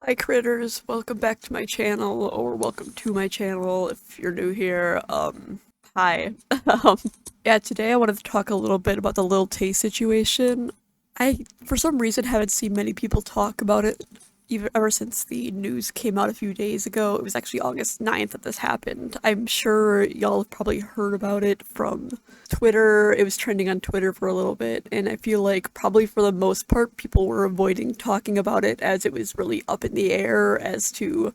Hi critters, welcome back to my channel, or welcome to my channel if you're new here. Hi. um, yeah, today I wanted to talk a little bit about the Lil Tay situation. For some reason, haven't seen many people talk about it even ever since the news came out a few days ago. It was actually August 9th that this happened. I'm sure y'all have probably heard about it from Twitter. It was trending on Twitter for a little bit, and I feel like probably for the most part, people were avoiding talking about it as it was really up in the air as to,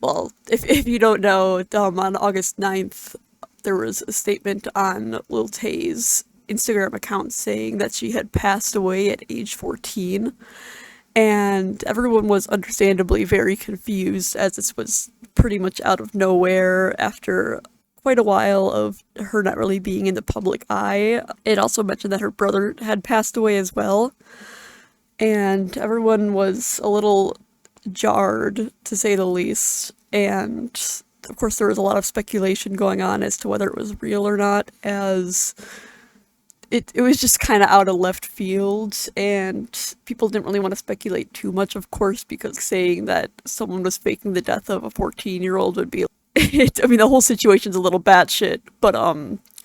well, if you don't know, on August 9th, there was a statement on Lil Tay's Instagram account saying that she had passed away at age 14. And everyone was understandably very confused as this was pretty much out of nowhere after quite a while of her not really being in the public eye. It also mentioned that her brother had passed away as well, and everyone was a little jarred, to say the least. And of course, there was a lot of speculation going on as to whether it was real or not, as it was just kind of out of left field, and people didn't really want to speculate too much, of course, because saying that someone was faking the death of a 14-year-old would be I mean, the whole situation's a little batshit, but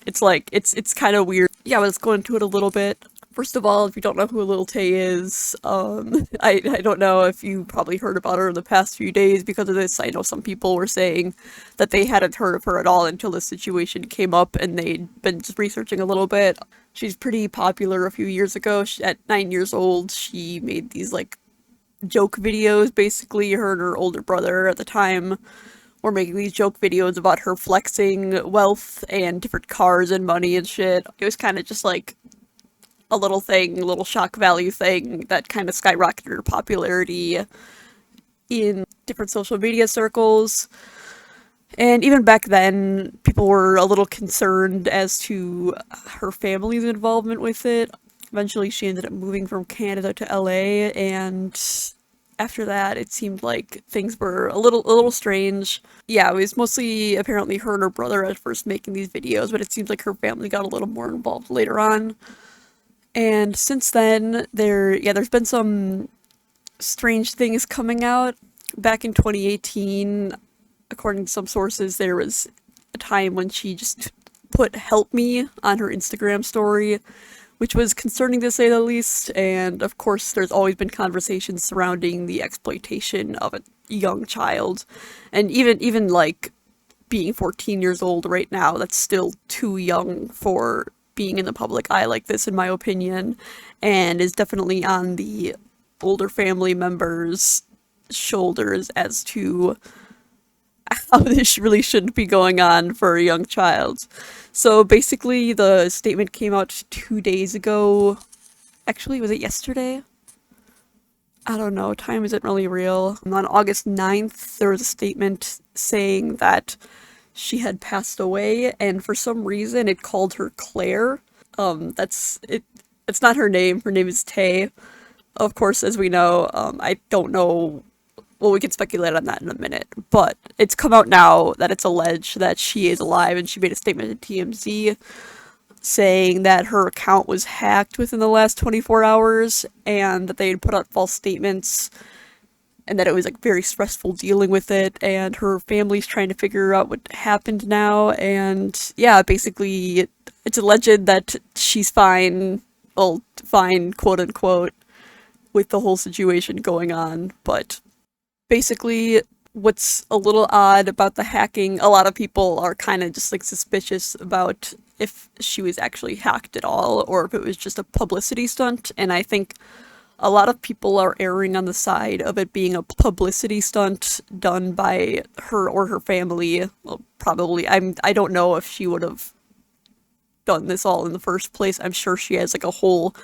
it's like it's kind of weird. Yeah, let's go into it a little bit. First of all, if you don't know who Lil Tay is, I don't know if you probably heard about her in the past few days because of this. I know some people were saying that they hadn't heard of her at all until this situation came up and they'd been just researching a little bit. She's pretty popular a few years ago. At 9 years old, she made these, like, joke videos, basically. Her and her older brother at the time were making these joke videos about her flexing wealth and different cars and money and shit. It was kind of just like a little thing, a little shock value thing that kind of skyrocketed her popularity in different social media circles. And even back then, people were a little concerned as to her family's involvement with it. Eventually, she ended up moving from Canada to LA, and after that, it seemed like things were a little strange. Yeah, it was mostly apparently her and her brother at first making these videos, but it seems like her family got a little more involved later on. And since then, there's been some strange things coming out. Back in 2018, according to some sources, there was a time when she just put "help me" on her Instagram story, which was concerning to say the least. And of course, there's always been conversations surrounding the exploitation of a young child, and even like being 14 years old right now, that's still too young for being in the public eye like this, in my opinion, and is definitely on the older family members' shoulders as to how this really shouldn't be going on for a young child. So basically, the statement came out 2 days ago. Actually, was it yesterday? I don't know, time isn't really real. On August 9th, there was a statement saying that she had passed away, and for some reason it called her Claire. That's it. It's not her name. Her name is Tay. Of course, as we know, I don't know. Well, we can speculate on that in a minute, but it's come out now that it's alleged that she is alive, and she made a statement to TMZ saying that her account was hacked within the last 24 hours, and that they had put out false statements, and that it was like very stressful dealing with it, and her family's trying to figure out what happened now. And yeah, basically it's alleged that she's fine, well, fine, quote unquote, with the whole situation going on. But basically, what's a little odd about the hacking, a lot of people are kind of just like suspicious about if she was actually hacked at all or if it was just a publicity stunt. And I think a lot of people are erring on the side of it being a publicity stunt done by her or her family. Well, probably. I don't know if she would have done this all in the first place. I'm sure she has like a whole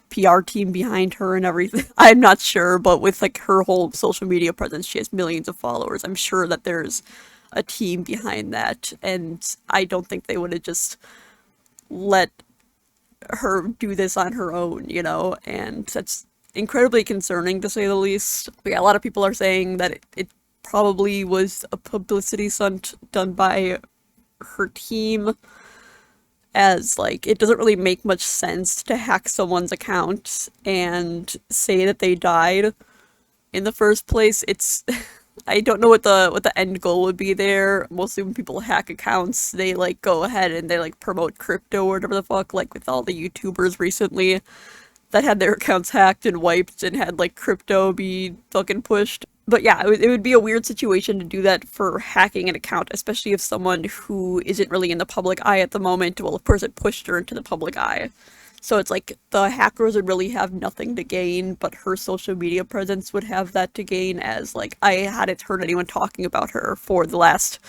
PR team behind her and everything. I'm not sure, but with like her whole social media presence, she has millions of followers. I'm sure that there's a team behind that, and I don't think they would have just let her do this on her own, and that's incredibly concerning to say the least. But yeah, a lot of people are saying that it probably was a publicity stunt done by her team, as like it doesn't really make much sense to hack someone's account and say that they died in the first place. It's I don't know what the end goal would be there. Mostly when people hack accounts, they like go ahead and they like promote crypto or whatever the fuck, like with all the YouTubers recently that had their accounts hacked and wiped and had like crypto be fucking pushed. But yeah, it would be a weird situation to do that for hacking an account, especially if someone who isn't really in the public eye at the moment, well, of course it pushed her into the public eye. So it's like the hackers would really have nothing to gain, but her social media presence would have that to gain, as like I hadn't heard anyone talking about her for the last,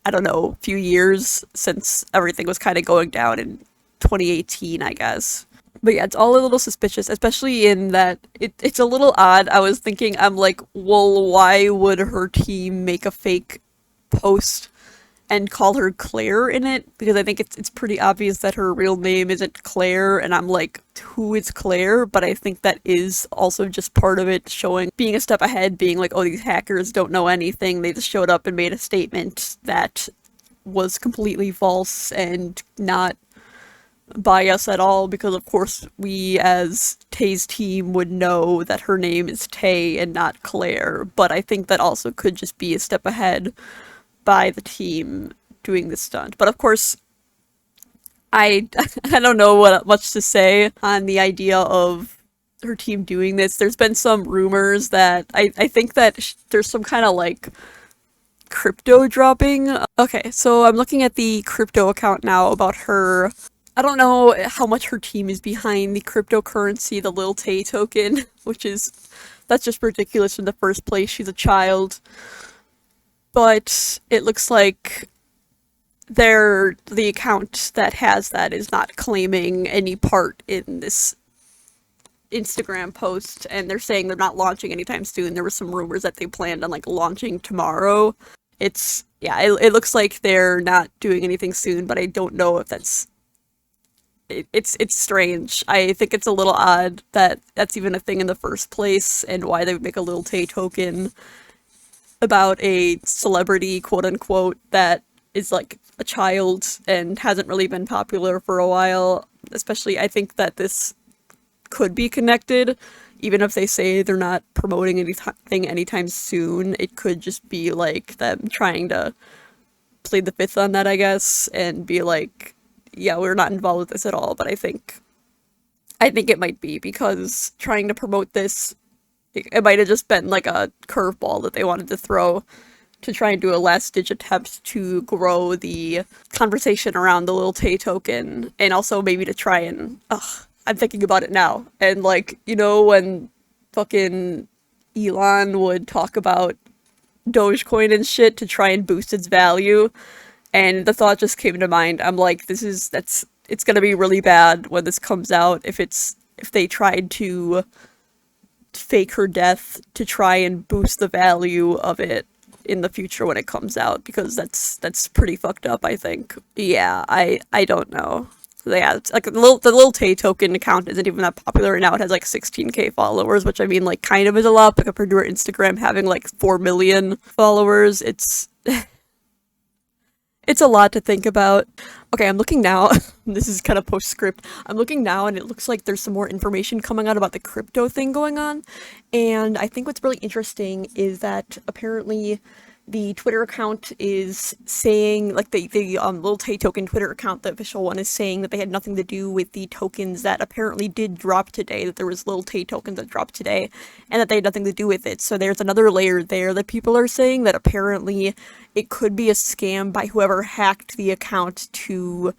I don't know, few years since everything was kind of going down in 2018, I guess. But yeah, it's all a little suspicious, especially in that it's a little odd. I was thinking, I'm like, well, why would her team make a fake post and call her Claire in it? Because I think it's pretty obvious that her real name isn't Claire, and I'm like, who is Claire? But I think that is also just part of it, showing being a step ahead, being like, oh, these hackers don't know anything. They just showed up and made a statement that was completely false and not by us at all, because of course we as Tay's team would know that her name is Tay and not Claire, but I think that also could just be a step ahead by the team doing this stunt. But of course, I I don't know what much to say on the idea of her team doing this. There's been some rumors that I think that there's some kind of like crypto dropping. Okay, so I'm looking at the crypto account now about her. I don't know how much her team is behind the cryptocurrency, the Lil Tay token, which is, that's just ridiculous in the first place. She's a child. But it looks like the account that has that is not claiming any part in this Instagram post, and they're saying they're not launching anytime soon. There were some rumors that they planned on like launching tomorrow. It's, yeah, it looks like they're not doing anything soon, but I don't know if that's it's strange. I think it's a little odd that that's even a thing in the first place, and why they would make a Lil Tay token about a celebrity, quote unquote, that is like a child and hasn't really been popular for a while. Especially, I think that this could be connected, even if they say they're not promoting anything anytime soon. It could just be like them trying to play the fifth on that, I guess, and be like, yeah, we're not involved with this at all. But I think it might be, because trying to promote this, it might have just been like a curveball that they wanted to throw to try and do a last-ditch attempt to grow the conversation around the Lil Tay token, and also maybe to try and, I'm thinking about it now, and like, you know, when fucking Elon would talk about Dogecoin and shit to try and boost its value, and the thought just came to mind. I'm like, it's gonna be really bad when this comes out, if they tried to fake her death to try and boost the value of it in the future when it comes out, because that's pretty fucked up, I think. Yeah, I don't know. Yeah, it's like the Lil Tay token account isn't even that popular right now. It has like 16k followers, which I mean, like, kind of is a lot, but compared to her Instagram having like 4 million followers, it's it's a lot to think about. Okay, I'm looking now. This is kind of postscript. I'm looking now, and it looks like there's some more information coming out about the crypto thing going on. And I think what's really interesting is that apparently the Twitter account is saying, like, the Lil Tay token Twitter account, the official one, is saying that they had nothing to do with the tokens that apparently did drop today, that there was Lil Tay tokens that dropped today, and that they had nothing to do with it. So there's another layer there that people are saying that apparently it could be a scam by whoever hacked the account to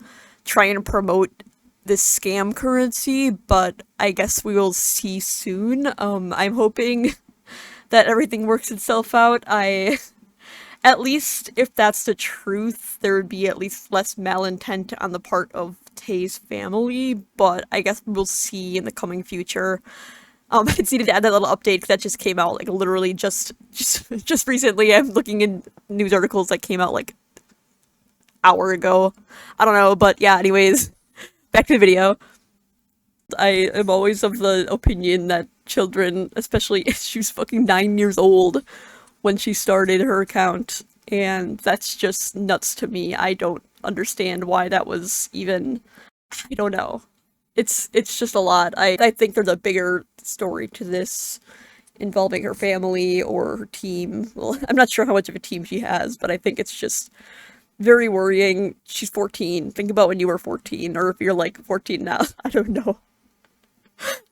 try and promote this scam currency, but I guess we will see soon. I'm hoping that everything works itself out. At least if that's the truth, there would be at least less malintent on the part of Tay's family, but I guess we'll see in the coming future. I just needed to add that little update because that just came out like literally just recently. I'm looking in news articles that came out like hour ago. I don't know, but yeah, anyways, back to the video. I am always of the opinion that children, especially she was fucking 9 years old when she started her account, and that's just nuts to me. I don't understand why that was even, I don't know. It's just a lot. I think there's a bigger story to this, involving her family or her team. Well, I'm not sure how much of a team she has, but I think it's just very worrying. She's 14. Think about when you were 14, or if you're like 14 now. I don't know.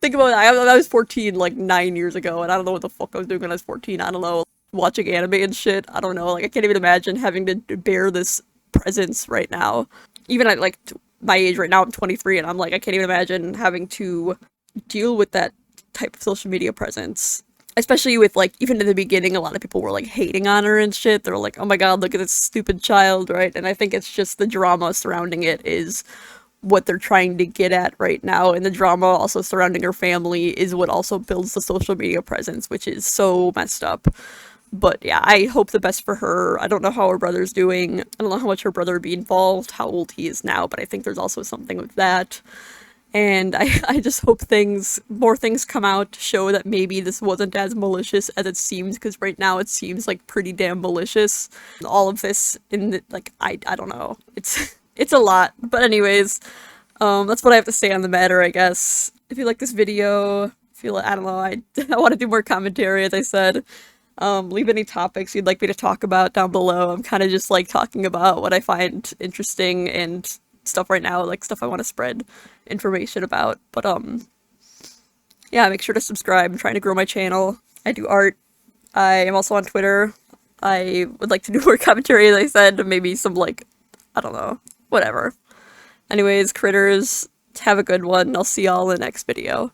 Think about it. I was 14 like 9 years ago, and I don't know what the fuck I was doing when I was 14. I don't know, watching anime and shit. I don't know. Like, I can't even imagine having to bear this presence right now. Even at like my age right now, I'm 23, and I'm like, I can't even imagine having to deal with that type of social media presence. Especially with, like, even in the beginning, a lot of people were like hating on her and shit. They were like, oh my god, look at this stupid child, right? And I think it's just the drama surrounding it is what they're trying to get at right now, and the drama also surrounding her family is what also builds the social media presence, which is so messed up. But yeah, I hope the best for her. I don't know how her brother's doing. I don't know how much her brother would be involved, how old he is now, but I think there's also something with that. And I just hope more things come out to show that maybe this wasn't as malicious as it seems, because right now it seems like pretty damn malicious. All of this like, I don't know. It's a lot. But anyways, that's what I have to say on the matter, I guess. If you like this video, I don't know, I want to do more commentary, as I said. Leave any topics you'd like me to talk about down below. I'm kind of just like talking about what I find interesting and stuff right now, like stuff I want to spread information about. But yeah, make sure to subscribe. I'm trying to grow my channel. I do art. I am also on Twitter. I would like to do more commentary, as I said, maybe some, like, I don't know, whatever. Anyways, critters, have a good one. I'll see y'all in the next video.